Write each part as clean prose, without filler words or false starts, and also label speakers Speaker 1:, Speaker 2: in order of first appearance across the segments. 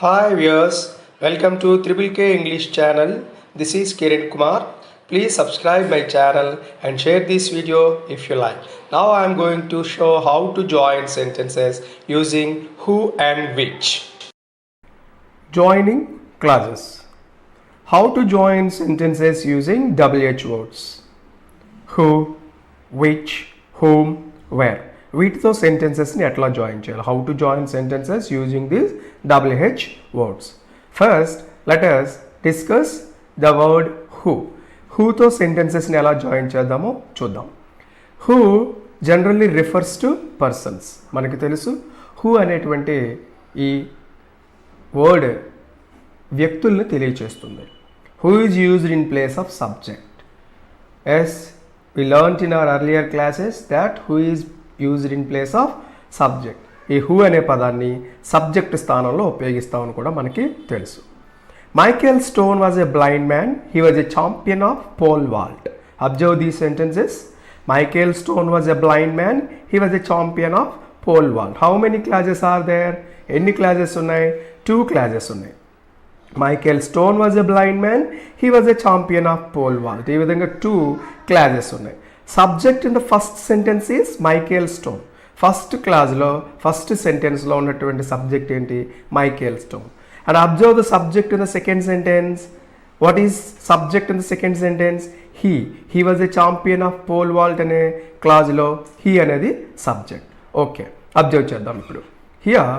Speaker 1: Hi viewers, welcome to Triple K English channel. This is Kiran Kumar. Please subscribe my channel and share this video if you like. Now I am going to show how to join sentences using who and which. Joining clauses. How to join sentences using WH words. Who, which, whom, where. వీటితో సెంటెన్సెస్ని ఎట్లా join చేయాలి, how to join sentences using this WH words. First let us discuss the word who. హూతో సెంటెన్సెస్ని ఎలా join చేద్దామో చూద్దాం. Who generally refers to persons. మనకి తెలుసు హూ అనేటువంటి ఈ వర్డ్ వ్యక్తుల్ని తెలియచేస్తుంది. Who is used in place of subject. As we learnt in our earlier classes that who is used in place of subject. ఈ హూ అనే పదాన్ని సబ్జెక్ట్ స్థానంలో ఉపయోగిస్తామని కూడా మనకి తెలుసు. Michael Stone was a blind man. He was a champion of pole vault. Observe these sentences. Michael Stone was a blind man. He was a champion of pole vault. How many clauses are there? ఎన్ని clauses ఉన్నాయి? 2 clauses ఉన్నాయి. Michael Stone was a blind man. He was a champion of pole vault. ఈ విధంగా 2 clauses ఉన్నాయి. Subject in the first sentence is Michael Stone. First క్లాజ్లో first సెంటెన్స్లో ఉన్నటువంటి subject ఏంటి? Michael Stone. And observe the subject in the second sentence. What is subject in the second sentence? He. He was a champion of pole vault అనే క్లాజ్లో he అనేది subject. Okay, observe చేద్దాం ఇప్పుడు. Here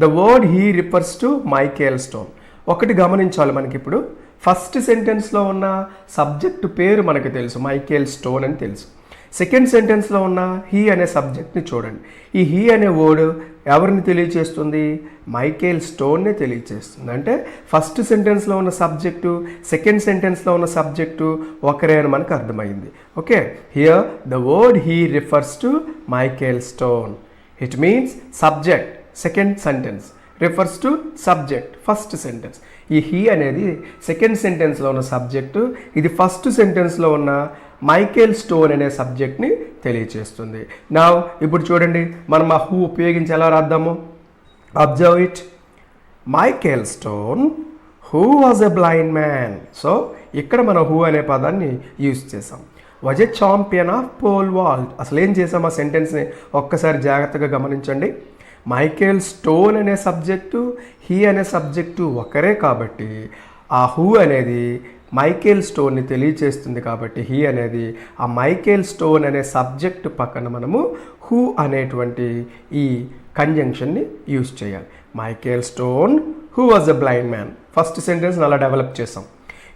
Speaker 1: the word he refers to Michael Stone. ఒకటి గమనించాలి, మనకి ఇప్పుడు first సెంటెన్స్లో ఉన్న సబ్జెక్టు పేరు మనకు తెలుసు, మైకేల్ స్టోన్ అని తెలుసు. సెకండ్ సెంటెన్స్లో ఉన్న హీ అనే సబ్జెక్ట్ని చూడండి. ఈ హీ అనే వర్డ్ ఎవరిని తెలియచేస్తుంది? మైకేల్ స్టోన్ని తెలియచేస్తుంది. అంటే ఫస్ట్ సెంటెన్స్లో ఉన్న సబ్జెక్టు సెకండ్ సెంటెన్స్లో ఉన్న సబ్జెక్టు ఒకరే అని మనకు అర్థమైంది. Okay, here the word he refers to Michael stone. It means subject second sentence refers to subject first sentence. ఈ హీ అనేది సెకండ్ సెంటెన్స్లో ఉన్న సబ్జెక్టు, ఇది ఫస్ట్ సెంటెన్స్లో ఉన్న మైకేల్ స్టోన్ అనే సబ్జెక్ట్ని తెలియచేస్తుంది. నా ఇప్పుడు చూడండి, మనం ఆ హూ ఉపయోగించి ఎలా రాద్దాము? Observe it. Michael Stone who was a blind man. So ఇక్కడ మనం హూ అనే పదాన్ని యూజ్ చేసాం. Was a champion of pole vault. అసలు ఏం చేసాం ఆ సెంటెన్స్ని ఒక్కసారి జాగ్రత్తగా గమనించండి. మైకేల్ స్టోన్ అనే సబ్జెక్టు హీ అనే సబ్జెక్టు ఒకరే కాబట్టి ఆ హూ అనేది మైకేల్ స్టోన్ని తెలియచేస్తుంది. కాబట్టి హీ అనేది ఆ మైకేల్ స్టోన్ అనే సబ్జెక్టు పక్కన మనము హూ అనేటువంటి ఈ కంజంక్షన్ని యూజ్ చేయాలి. Michael Stone who was a blind man. First sentence అలా డెవలప్ చేసాం.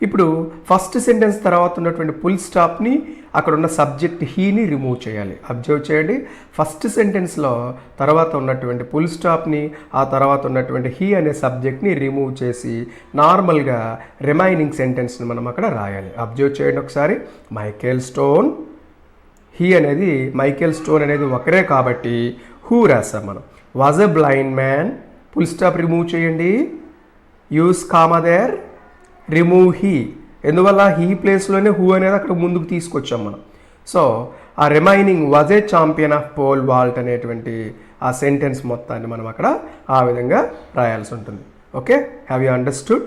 Speaker 1: ఇప్పుడు ఫస్ట్ సెంటెన్స్ తర్వాత ఉన్నటువంటి ఫుల్ స్టాప్ని అక్కడ ఉన్న సబ్జెక్ట్ హీని రిమూవ్ చేయాలి. అబ్జర్వ్ చేయండి, ఫస్ట్ సెంటెన్స్లో తర్వాత ఉన్నటువంటి ఫుల్ స్టాప్ని ఆ తర్వాత ఉన్నటువంటి హీ అనే సబ్జెక్ట్ని రిమూవ్ చేసి నార్మల్గా రిమైనింగ్ సెంటెన్స్ని మనం అక్కడ రాయాలి. అబ్జర్వ్ చేయండి ఒకసారి. మైకేల్ స్టోన్ హీ అనేది మైకేల్ స్టోన్ అనేది ఒకరే కాబట్టి హూ రాస్తాం మనం. Was a blind man full stop remove చేయండి. Use comma there, remove he. ఎందువల్ల హీ ప్లేస్లోనే హూ అనేది అక్కడ ముందుకు తీసుకొచ్చాం మనం. సో ఆ remaining was a champion of pole vault అనేటువంటి ఆ సెంటెన్స్ మొత్తాన్ని మనం అక్కడ ఆ విధంగా రాయాల్సి ఉంటుంది. Okay, have you understood?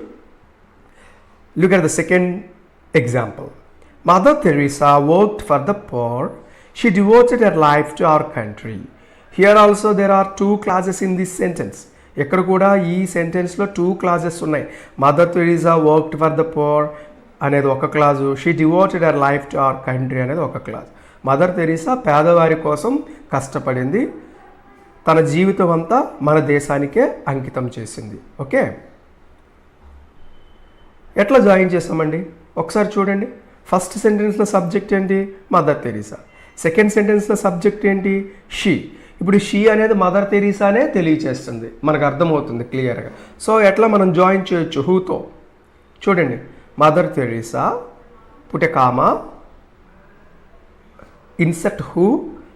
Speaker 1: Look at the second example. Mother Teresa worked for the poor. She devoted her life to our country. Here also there are 2 clauses in this sentence. ఇక్కడ కూడా ఈ సెంటెన్స్లో 2 క్లాజెస్ ఉన్నాయి. Mother Teresa worked for the poor అనేది ఒక clause, she devoted her life to our country అనేది ఒక clause. Mother Teresa పేదవారి కోసం కష్టపడింది, తన జీవితం అంతా మన దేశానికే అంకితం చేసింది. ఓకే, ఎట్లా జాయిన్ చేసామండి ఒకసారి చూడండి. ఫస్ట్ సెంటెన్స్లో సబ్జెక్ట్ ఏంటి? Mother Teresa. సెకండ్ సెంటెన్స్లో సబ్జెక్ట్ ఏంటి? షీ. ఇప్పుడు షీ అనేది మదర్ తెరీసానే తెలియచేస్తుంది, మనకు అర్థమవుతుంది క్లియర్గా. సో ఎట్లా మనం జాయిన్ చేయొచ్చు హూతో? చూడండి, Mother Teresa put a comma, insert who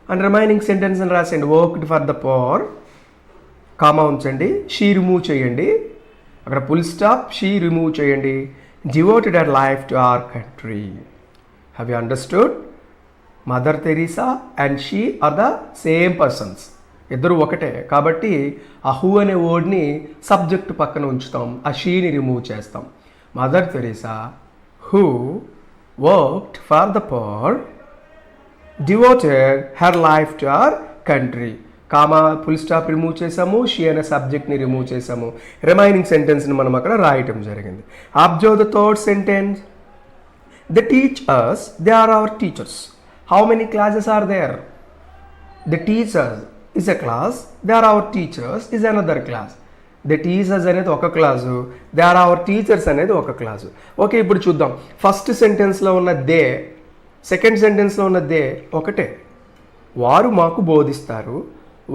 Speaker 1: and remaining sentence అని రాసేయండి. Worked for the poor, comma ఉంచండి, షీ రిమూవ్ చేయండి, అక్కడ ఫుల్ స్టాప్, షీ రిమూవ్ చేయండి, devoted her life to our country. Have you understood? Mother Teresa and she are the same persons. ఇద్దరు ఒకటే కాబట్టి ఆ హూ అనే వర్డ్ని సబ్జెక్ట్ పక్కన ఉంచుతాం, ఆ షీని రిమూవ్ చేస్తాం. Mother Teresa who worked for the poor devoted her life to our country. Comma full stop remove చేసాము, షీ అనే సబ్జెక్ట్ని రిమూవ్ చేసాము. రిమైనింగ్ సెంటెన్స్ని మనం అక్కడ రాయటం జరిగింది. Observe the third sentence. They teach us, they are our teachers. How many classes are there? They teach us is a class, they are our teachers is another clause. They teach us అనేది ఒక clause, they are our teachers అనేది ఒక class. Okay, ఇప్పుడు చూద్దాం. First సెంటెన్స్లో ఉన్న they, second సెంటెన్స్లో ఉన్న దే ఒకటే. వారు మాకు బోధిస్తారు,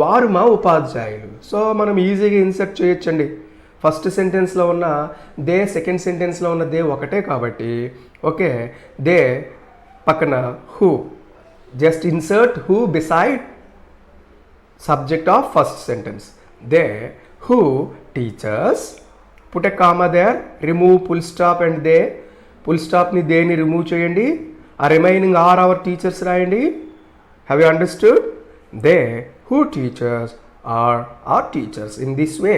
Speaker 1: వారు మా ఉపాధ్యాయులు. సో మనం ఈజీగా ఇన్సర్ట్ చేయొచ్చండి. ఫస్ట్ సెంటెన్స్లో ఉన్న దే, సెకండ్ సెంటెన్స్లో ఉన్న దే ఒకటే కాబట్టి ఓకే, దే పక్కన who, just insert who beside subject of first sentence. They who teachers, put a comma there, remove full stop and they. Full స్టాప్ని దేని రిమూవ్ చేయండి, ఆ రిమైనింగ్ ఆర్ అవర్ టీచర్స్ రాయండి. Have you understood? They who teachers are are teachers. In this way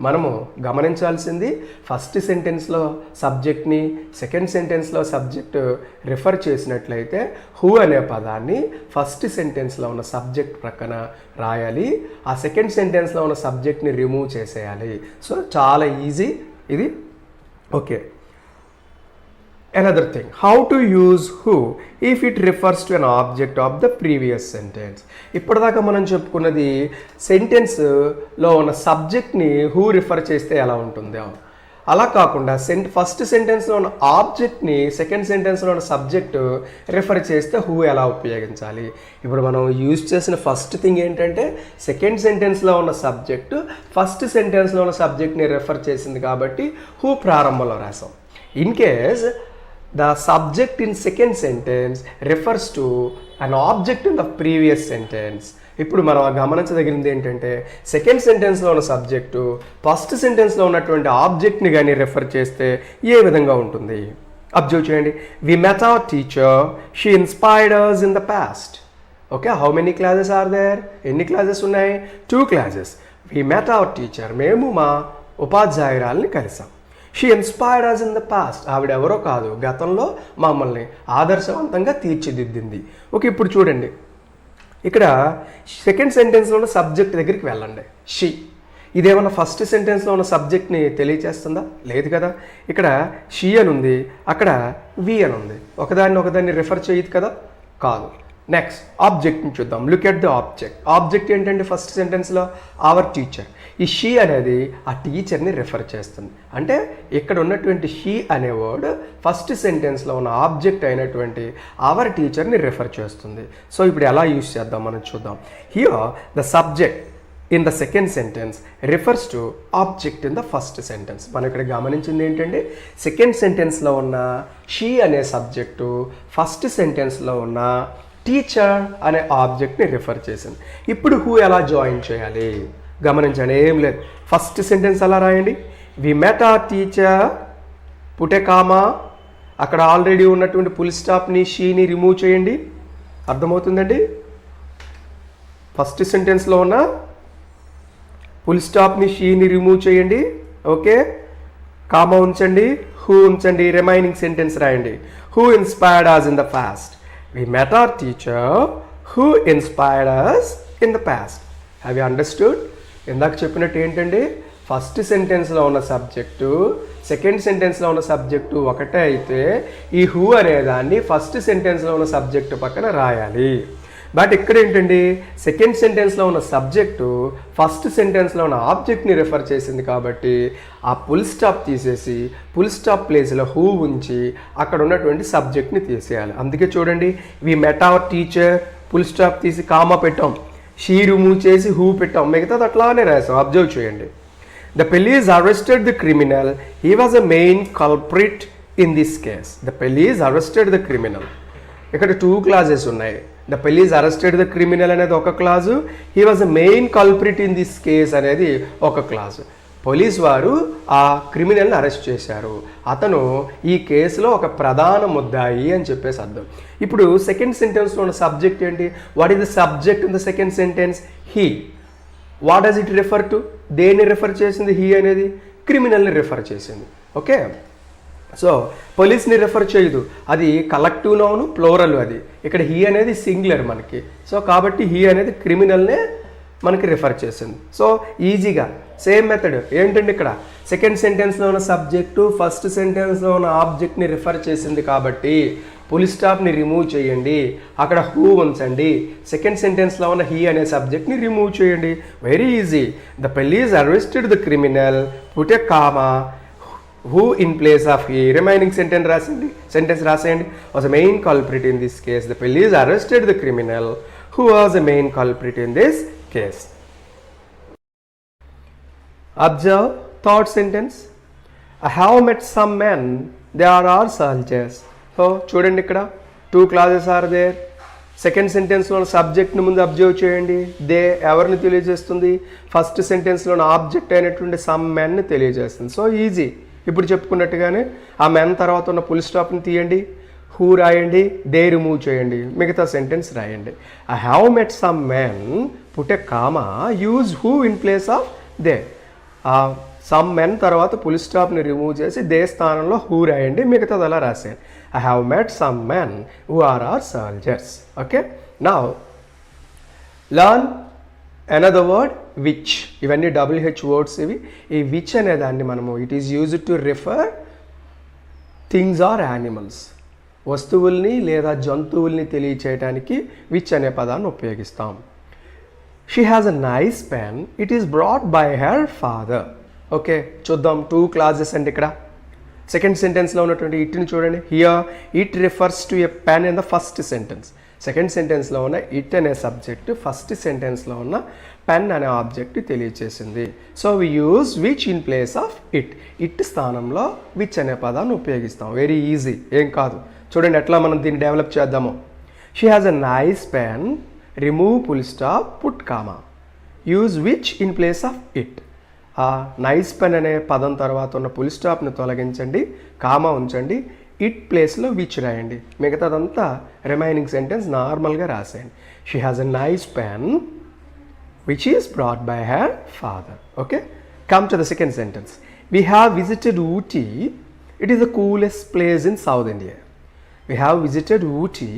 Speaker 1: మనము గమనించాల్సింది first సెంటెన్స్లో సబ్జెక్ట్ని, second సెంటెన్స్లో సబ్జెక్ట్ రిఫర్ చేసినట్లయితే హూ అనే పదాన్ని ఫస్ట్ సెంటెన్స్లో ఉన్న సబ్జెక్ట్ ప్రక్కన రాయాలి, ఆ సెకండ్ సెంటెన్స్లో ఉన్న సబ్జెక్ట్ని రిమూవ్ చేసేయాలి. సో చాలా ఈజీ ఇది. Okay, another thing, how to use who if it refers to an object of the previous sentence. ఇప్పటిదాకా మనం చెప్పుకున్నది సెంటెన్స్లో ఉన్న సబ్జెక్ట్ని హూ రిఫర్ చేస్తే ఎలా ఉంటుందో, అలా కాకుండా ఫస్ట్ సెంటెన్స్లో ఉన్న ఆబ్జెక్ట్ని సెకండ్ సెంటెన్స్లో ఉన్న సబ్జెక్ట్ రిఫర్ చేస్తే హూ ఎలా ఉపయోగించాలి. ఇప్పుడు మనం యూజ్ చేసిన ఫస్ట్ థింగ్ ఏంటంటే సెకండ్ సెంటెన్స్లో ఉన్న సబ్జెక్టు ఫస్ట్ సెంటెన్స్లో ఉన్న సబ్జెక్ట్ని రిఫర్ చేసింది కాబట్టి హూ ప్రారంభంలో రాసాం. In case the subject in second sentence refers to an object in the previous sentence. ఇప్పుడు మనం గమనించదగినది ఏంటంటే సెకండ్ సెంటెన్స్లో ఉన్న సబ్జెక్టు ఫస్ట్ సెంటెన్స్లో ఉన్నటువంటి ఆబ్జెక్ట్ని కానీ రెఫర్ చేస్తే ఏ విధంగా ఉంటుంది అబ్జర్వ్ చేయండి. We met our teacher, she inspired us in the past. Okay, how many classes are there? ఎన్ని క్లాసెస్ ఉన్నాయి? 2 classes. We met our teacher, మేము మా ఉపాధ్యాయురాల్ని కలిసాం. She inspired us in the past, ఆవిడెవరో కాదు, గతంలో మమ్మల్ని ఆదర్శవంతంగా తీర్చిదిద్దింది. ఓకే, ఇప్పుడు చూడండి, ఇక్కడ సెకండ్ సెంటెన్స్లో ఉన్న సబ్జెక్ట్ దగ్గరికి వెళ్ళండి. షీ ఇదేమన్నా ఫస్ట్ సెంటెన్స్లో ఉన్న సబ్జెక్ట్ని తెలియచేస్తుందా? లేదు కదా. ఇక్కడ షీ అని ఉంది, అక్కడ వి అని ఉంది, ఒకదాన్ని రిఫర్ చేయదు కదా, కాదు. నెక్స్ట్ ఆబ్జెక్ట్ని చూద్దాం. Look at the object. Object ఏంటంటే ఫస్ట్ సెంటెన్స్లో అవర్ టీచర్. ఈ షీ అనేది ఆ టీచర్ని రిఫర్ చేస్తుంది. అంటే ఇక్కడ ఉన్నటువంటి షీ అనే వర్డ్ ఫస్ట్ సెంటెన్స్లో ఉన్న ఆబ్జెక్ట్ అయినటువంటి అవర్ టీచర్ని రిఫర్ చేస్తుంది. సో ఇప్పుడు ఎలా యూజ్ చేద్దాం మనం చూద్దాం. Here the subject in the second sentence refers to object in the first sentence. మనం ఇక్కడ గమనించింది ఏంటంటే సెకండ్ సెంటెన్స్లో ఉన్న షీ అనే సబ్జెక్టు ఫస్ట్ సెంటెన్స్లో ఉన్న టీచర్ అనే ఆబ్జెక్ట్ని రిఫర్ చేసింది. ఇప్పుడు హూ ఎలా జాయిన్ చేయాలి గమనించండి. ఏం లేదు, ఫస్ట్ సెంటెన్స్ అలా రాయండి. We met our teacher, put a comma, అక్కడ ఆల్రెడీ ఉన్నటువంటి ఫుల్ స్టాప్ని షీని రిమూవ్ చేయండి. అర్థమవుతుందండి? ఫస్ట్ సెంటెన్స్లో ఉన్న ఫుల్ స్టాప్ని షీని రిమూవ్ చేయండి. ఓకే, కామా ఉంచండి, హూ ఉంచండి, రిమైనింగ్ సెంటెన్స్ రాయండి. Who inspired us in the past. We met our teacher who inspired us in the past. Have you understood? ఇందాక చెప్పినట్టు ఏంటండి, ఫస్ట్ సెంటెన్స్లో ఉన్న సబ్జెక్టు సెకండ్ సెంటెన్స్లో ఉన్న సబ్జెక్టు ఒకటే అయితే ఈ హూ అనేదాన్ని ఫస్ట్ సెంటెన్స్లో ఉన్న సబ్జెక్టు పక్కన రాయాలి. బట్ ఇక్కడ ఏంటండి, సెకండ్ సెంటెన్స్లో ఉన్న సబ్జెక్టు ఫస్ట్ సెంటెన్స్లో ఉన్న ఆబ్జెక్ట్ని రిఫర్ చేసింది కాబట్టి ఆ ఫుల్ స్టాప్ తీసేసి ఫుల్ స్టాప్ ప్లేస్లో హూ ఉంచి అక్కడ ఉన్నటువంటి సబ్జెక్ట్ని తీసేయాలి. అందుకే చూడండి, వి met our teacher, full stop తీసి కామా పెట్టాం, షీ రిమూవ్ చేసి హూ పెట్టాం, మిగతాది అట్లానే రాసాం. అబ్జర్వ్ చేయండి. The police arrested the criminal, he was a main culprit in this case. The police arrested the criminal. ఇక్కడ 2 క్లాజెస్ ఉన్నాయి. The police arrested the criminal అనేది ఒక clause, he was a main culprit in this case అనేది ఒక clause. Police వారు ఆ క్రిమినల్ని arrest చేశారు, అతను ఈ కేసులో ఒక ప్రధాన ముద్దాయి అని చెప్పేసి అర్థం. ఇప్పుడు సెకండ్ సెంటెన్స్లో ఉన్న సబ్జెక్ట్ ఏంటి? What is the subject in the second sentence? He. What does it refer to? దేన్ని రిఫర్ చేసింది? హీ అనేది క్రిమినల్ని రిఫర్ చేసింది. ఓకే, సో పోలీస్ని రిఫర్ చేయదు, అది కలెక్టివ్ నౌన్ ప్లోరల్, అది ఇక్కడ హీ అనేది సింగులర్ మనకి. సో కాబట్టి హీ అనేది క్రిమినల్నే మనకి రిఫర్ చేసింది. సో ఈజీగా సేమ్ మెథడ్ ఏంటంటే ఇక్కడ సెకండ్ సెంటెన్స్లో ఉన్న సబ్జెక్టు ఫస్ట్ సెంటెన్స్లో ఉన్న ఆబ్జెక్ట్ని రిఫర్ చేసింది కాబట్టి ఫుల్ స్టాప్ని రిమూవ్ చేయండి, అక్కడ హూ ఉంచండి, సెకండ్ సెంటెన్స్లో ఉన్న హీ అనే సబ్జెక్ట్ని రిమూవ్ చేయండి. Very easy. The police arrested the criminal, put a comma, who in place of he. Remaining sentence రాసేయండి. Was the main culprit in this case. The police arrested the criminal who was the main culprit in this case. Observe third sentence. I have met some men, they are soldiers. So చూడండి ఇక్కడ 2 clauses are there. Second సెంటెన్స్లో సబ్జెక్ట్ని ముందు observe చేయండి. They ఎవరిని తెలియజేస్తుంది? First సెంటెన్స్లో object అయినటువంటి some మెన్ని తెలియజేస్తుంది. So easy. ఇప్పుడు చెప్పుకున్నట్టుగానే ఆ మెన్ తర్వాత ఉన్న ఫుల్ స్టాప్ని తీయండి, హూ రాయండి, దే రిమూవ్ చేయండి, మిగతా సెంటెన్స్ రాయండి. I have met some men, put a comma, use who in place of they. Some men తర్వాత ఫుల్ స్టాప్ని రిమూవ్ చేసి దే స్థానంలో హూ రాయండి, మిగతాది అలా రాసేయండి. I have met some men who are soldiers. Okay, now learn another word which. ఇవన్నీ WH words ఇవి. ఈ విచ్ అనే దాన్ని మనము it is used to refer things or animals. వస్తువుల్ని లేదా జంతువుల్ని తెలియచేయడానికి విచ్ అనే పదాన్ని ఉపయోగిస్తాం. She has a nice pen, it is brought by her father. Okay, చూద్దాం 2 clauses అండి ఇక్కడ. సెకండ్ సెంటెన్స్లో ఉన్నటువంటి ఇట్ని చూడండి. Here it refers to a pen in the first sentence. Second సెంటెన్స్లో ఉన్న ఇట్ అనే సబ్జెక్ట్ ఫస్ట్ సెంటెన్స్లో ఉన్న పెన్ అనే ఆబ్జెక్ట్ తెలియచేసింది. So we use which in place of it. It స్థానంలో విచ్ అనే పదాన్ని ఉపయోగిస్తాం. వెరీ ఈజీ, ఏం కాదు. చూడండి ఎట్లా మనం దీన్ని డెవలప్ చేద్దాము. She has a nice pen, remove full stop, put comma, use which in place of it. ఆ నైస్ పెన్ అనే పదం తర్వాత ఉన్న ఫుల్ స్టాప్ని తొలగించండి, కామా ఉంచండి, ఇట్ ప్లేస్లో విచ్ రాయండి, మిగతాదంతా రిమైనింగ్ సెంటెన్స్ నార్మల్గా రాసేయండి. She has a nice pen which is brought by her father. Okay, come to the second sentence. We have visited Ooty, it is the coolest place in South India. We have visited Ooty,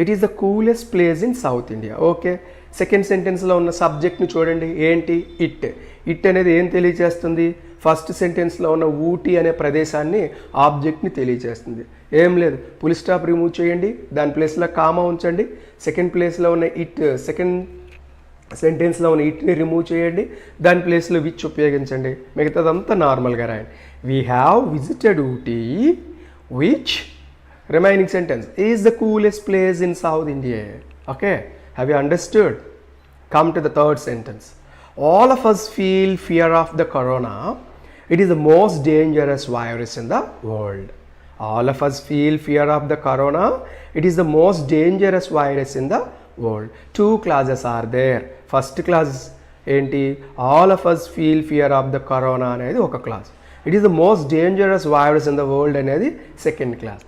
Speaker 1: it is the coolest place in South India. Okay, second సెంటెన్స్లో ఉన్న సబ్జెక్ట్ని చూడండి. ఏంటి? It. It అనేది ఏం తెలియజేస్తుంది? First సెంటెన్స్లో ఉన్న ఊటీ అనే ప్రదేశాన్ని ఆబ్జెక్ట్ని తెలియజేస్తుంది. ఏం లేదు, ఫుల్ స్టాప్ రిమూవ్ చేయండి, దాని ప్లేస్లో కామా ఉంచండి, సెకండ్ ప్లేస్లో ఉన్న ఇట్, సెకండ్ సెంటెన్స్లో ఉన్న ఇట్ని రిమూవ్ చేయండి, దాని ప్లేస్లో విచ్ ఉపయోగించండి, మిగతాదంతా నార్మల్గా రాయండి. We have visited Ooty which remaining sentence is the coolest place in South India. Okay, have you understood? Come to the third sentence. All of us feel fear of the corona. It is the most dangerous virus in the world. All of us feel fear of the corona. It is the most dangerous virus in the world. 2 clauses are there. First clause enti, all of us feel fear of the corona anedi oka clause. It is the most dangerous virus in the world anedi second clause.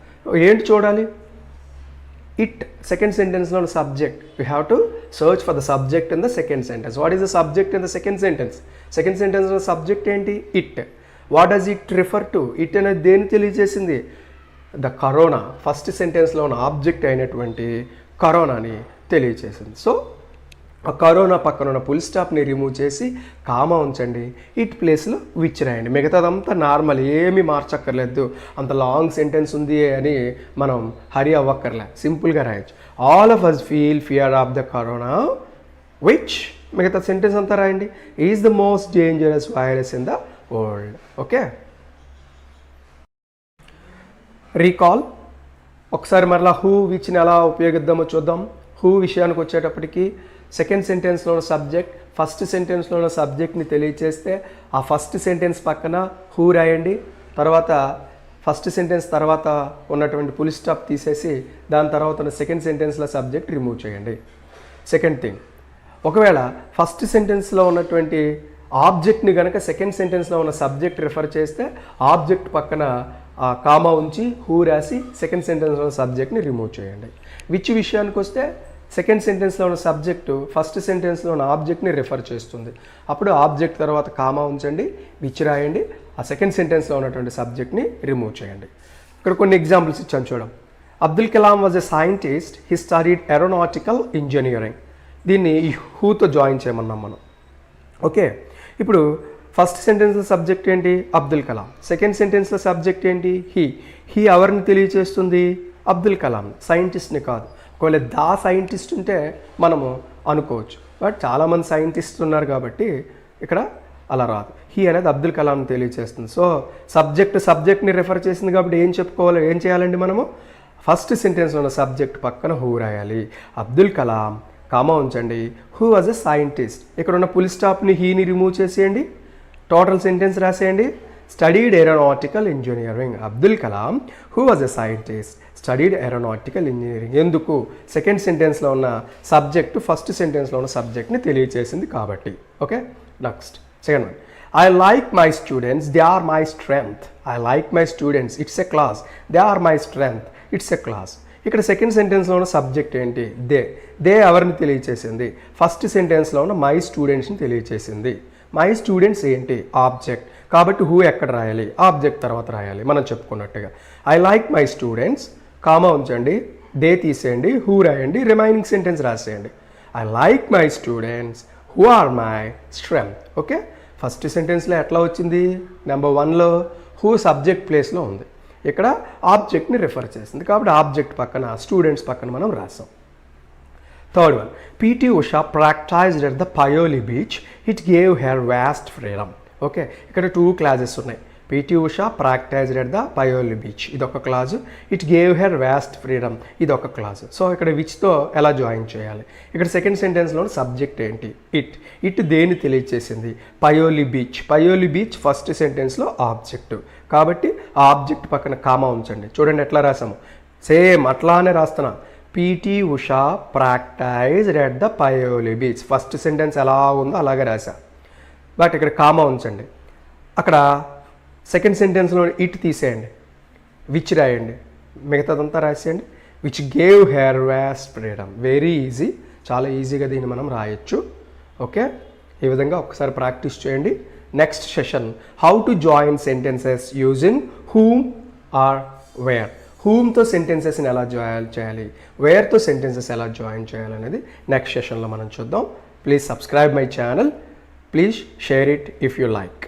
Speaker 1: ఏంటి చూడాలి? It second సెంటెన్స్లో ఉన్న subject. We have to search for the subject in the second sentence. What is the subject in the second sentence? Second సెంటెన్స్లో subject ఏంటి? It. What does it refer to? It అనేది దేన్ని తెలియజేసింది? The corona. First సెంటెన్స్లో ఉన్న object అయినటువంటి కరోనాని తెలియజేసింది. సో ఆ కరోనా పక్కన ఉన్న ఫుల్ స్టాప్ని రిమూవ్ చేసి కామా ఉంచండి, ఇట్ ప్లేస్లో విచ్ రాయండి, మిగతాదంతా నార్మల్, ఏమీ మార్చక్కర్లేదు. అంత లాంగ్ సెంటెన్స్ ఉంది అని మనం హరి అవ్వక్కర్లే, సింపుల్గా రాయొచ్చు. All of us feel fear of the corona which, మిగతా సెంటెన్స్ అంతా రాయండి, is the most dangerous virus in the world. Okay, recall ఒకసారి మరలా హూ విచ్ని ఎలా ఉపయోగిద్దామో చూద్దాం. హూ విషయానికి వచ్చేటప్పటికి సెకండ్ సెంటెన్స్లో ఉన్న సబ్జెక్ట్ ఫస్ట్ సెంటెన్స్లో ఉన్న సబ్జెక్ట్ని తెలియచేస్తే ఆ ఫస్ట్ సెంటెన్స్ పక్కన హూ రాయండి, తర్వాత ఫస్ట్ సెంటెన్స్ తర్వాత ఉన్నటువంటి ఫుల్ స్టాప్ తీసేసి దాని తర్వాత ఉన్న సెకండ్ సెంటెన్స్లో సబ్జెక్ట్ రిమూవ్ చేయండి. సెకండ్ థింగ్, ఒకవేళ ఫస్ట్ సెంటెన్స్లో ఉన్నటువంటి ఆబ్జెక్ట్ని కనుక సెకండ్ సెంటెన్స్లో ఉన్న సబ్జెక్ట్ రిఫర్ చేస్తే ఆబ్జెక్ట్ పక్కన కామా ఉంచి హూ రాసి సెకండ్ సెంటెన్స్లో ఉన్న సబ్జెక్ట్ని రిమూవ్ చేయండి. విచ్ విషయానికి వస్తే సెకండ్ సెంటెన్స్లో ఉన్న సబ్జెక్టు ఫస్ట్ సెంటెన్స్లో ఉన్న ఆబ్జెక్ట్ని రిఫర్ చేస్తుంది. అప్పుడు ఆబ్జెక్ట్ తర్వాత కామా ఉంచండి, విచ్ రాయండి, ఆ సెకండ్ సెంటెన్స్లో ఉన్నటువంటి సబ్జెక్ట్ని రిమూవ్ చేయండి. ఇక్కడ కొన్ని ఎగ్జాంపుల్స్ ఇచ్చాను చూడం. Abdul Kalam was a scientist, he studied aeronautical engineering. దీన్ని ఈ హూతో జాయిన్ చేయమన్నాం మనం. ఓకే, ఇప్పుడు ఫస్ట్ సెంటెన్స్లో సబ్జెక్ట్ ఏంటి? అబ్దుల్ కలాం. సెకండ్ సెంటెన్స్లో సబ్జెక్ట్ ఏంటి? హీ ఎవరిని తెలియచేస్తుంది? అబ్దుల్ కలాం, సైంటిస్ట్ని కాదు. ఒకవేళ దా సైంటిస్ట్ ఉంటే మనము అనుకోవచ్చు, బట్ చాలామంది సైంటిస్ట్ ఉన్నారు కాబట్టి ఇక్కడ అలా రాదు. హీ అనేది అబ్దుల్ కలాంని తెలియచేస్తుంది. సో సబ్జెక్ట్ని రెఫర్ చేసింది కాబట్టి ఏం చేయాలండి మనము? ఫస్ట్ సెంటెన్స్లో ఉన్న సబ్జెక్ట్ పక్కన హూ రాయాలి. అబ్దుల్ కలాం కామా ఉంచండి, హూ వాజ్ ఎ సైంటిస్ట్. ఇక్కడ ఉన్న ఫుల్ స్టాప్ని హీని రిమూవ్ చేసేయండి, టోటల్ సెంటెన్స్ రాసేయండి. Studied aeronautical engineering. Abdul Kalam who was a scientist studied aeronautical engineering. ఎందుకు? సెకండ్ సెంటెన్స్లో ఉన్న సబ్జెక్ట్ ఫస్ట్ సెంటెన్స్లో ఉన్న సబ్జెక్ట్ని తెలియచేసింది కాబట్టి. Okay, next second one. I like my students, they are my strength. I like my students, it's a class. They are my strength, it's a class. ఇక్కడ second సెంటెన్స్లో ఉన్న సబ్జెక్ట్ ఏంటి? దే ఎవరిని తెలియచేసింది? ఫస్ట్ సెంటెన్స్లో ఉన్న మై స్టూడెంట్స్ని తెలియచేసింది. మై స్టూడెంట్స్ ఏంటి? ఆబ్జెక్ట్. కాబట్టి హూ ఎక్కడ రాయాలి? ఆబ్జెక్ట్ తర్వాత రాయాలి మనం చెప్పుకున్నట్టుగా. I like my students comma ఉంచండి, దే తీసేయండి, హూ రాయండి, రిమైనింగ్ సెంటెన్స్ రాసేయండి. I like my students who are my strength. Okay, first సెంటెన్స్లో ఎట్లా వచ్చింది? నెంబర్ 1లో హూ సబ్జెక్ట్ ప్లేస్లో ఉంది, ఇక్కడ ఆబ్జెక్ట్ని రిఫర్ చేసింది కాబట్టి ఆబ్జెక్ట్ పక్కన స్టూడెంట్స్ పక్కన మనం రాసాం. Third one. PT Usha practised at the Payyoli beach, it gave her vast freedom. Okay, ఇక్కడ 2 క్లాజెస్ ఉన్నాయి. PT Usha practised at the Payyoli beach ఇదొక clause, it gave her vast freedom ఇదొక క్లాజు. సో ఇక్కడ విచ్తో ఎలా జాయిన్ చేయాలి? ఇక్కడ సెకండ్ సెంటెన్స్లో సబ్జెక్ట్ ఏంటి? ఇట్ దేని తెలియచేసింది? Payyoli beach. Payyoli beach first సెంటెన్స్లో ఆబ్జెక్ట్ కాబట్టి ఆ ఆబ్జెక్ట్ పక్కన కామా ఉంచండి. చూడండి ఎట్లా రాసాము, సేమ్ అట్లానే రాస్తున్నా. PT Usha practised at the Payyoli beach first sentence ఎలా ఉందో అలాగే రాసా, బట్ ఇక్కడ కామా ఉంచండి. అక్కడ సెకండ్ సెంటెన్స్లో ఇట్ తీసేయండి, విచ్ రాయండి, మిగతాదంతా రాసేయండి. Which gave her vast freedom. Very easy, చాలా ఈజీగా దీన్ని మనం రాయొచ్చు. ఓకే, ఈ విధంగా ఒకసారి ప్రాక్టీస్ చేయండి. Next session how to join sentences using whom or where. హూమ్తో సెంటెన్సెస్ని ఎలా జాయిన్ చేయాలి, వేర్తో సెంటెన్సెస్ ఎలా జాయిన్ చేయాలి అనేది నెక్స్ట్ సెషన్లో మనం చూద్దాం. Please subscribe my channel, please share it if you like.